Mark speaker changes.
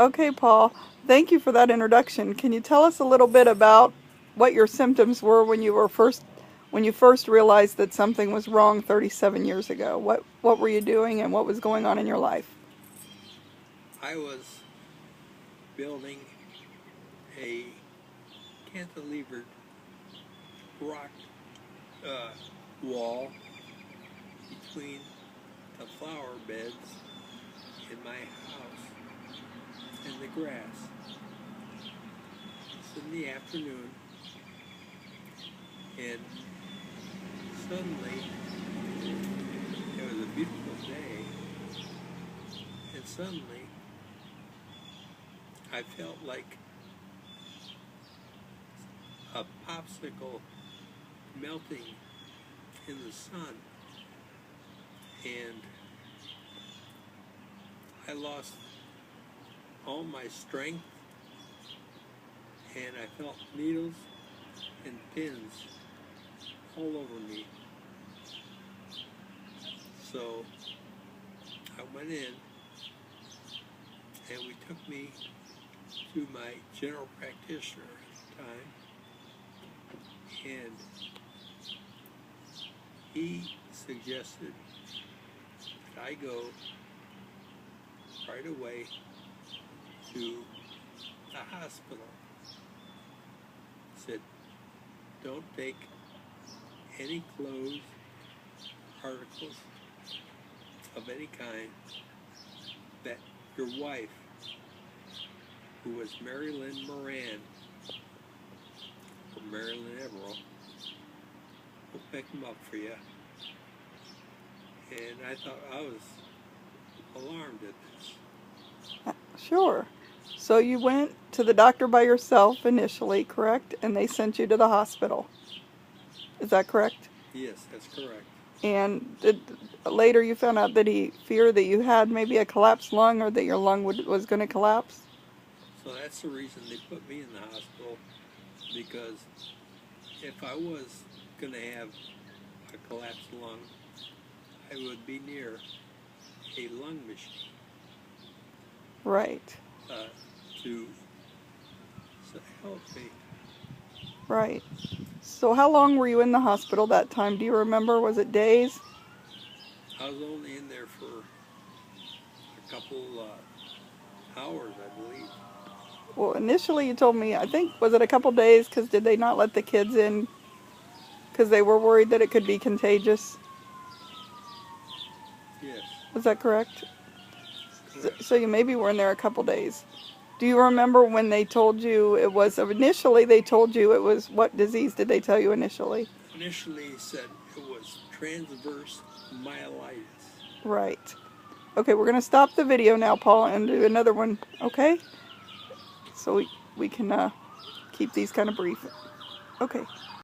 Speaker 1: Okay, Paul, thank you for that introduction. Can you tell us a little bit about what your symptoms were when you first realized that something was wrong 37 years ago? What were you doing and what was going on in your life?
Speaker 2: I was building a cantilevered rock wall between the flower beds in my house and the grass. It's in the afternoon, and suddenly, it was a beautiful day, and suddenly I felt like a popsicle melting in the sun, and I lost all my strength, and I felt needles and pins all over me. So I went in, and we took me to my general practitioner at the time, and he suggested that I go right away to the hospital. He said, don't take any clothes, articles of any kind that your wife, who was Mary Lynn Moran, or Mary Lynn Everall, will pick them up for you. And I thought, I was alarmed at this.
Speaker 1: Sure. So you went to the doctor by yourself initially, correct? And they sent you to the hospital. Is that correct?
Speaker 2: Yes, that's correct.
Speaker 1: And later you found out that he feared that you had maybe a collapsed lung or that your lung was going to collapse?
Speaker 2: So that's the reason they put me in the hospital, because if I was going to have a collapsed lung, I would be near a lung machine.
Speaker 1: Right.
Speaker 2: To help me.
Speaker 1: Right. So how long were you in the hospital that time? Do you remember? Was it days?
Speaker 2: I was only in there for a couple hours, I believe.
Speaker 1: Well, initially you told me, I think, was it a couple days? Because did they not let the kids in? Because they were worried that it could be contagious.
Speaker 2: Yes.
Speaker 1: Was that correct?
Speaker 2: Correct.
Speaker 1: So you maybe were in there a couple days. Do you remember when they told you it was, initially they told you it was, what disease did they tell you initially?
Speaker 2: Initially he said it was transverse myelitis.
Speaker 1: Right. Okay, we're going to stop the video now, Paul, and do another one, okay? So we can keep these kind of brief. Okay.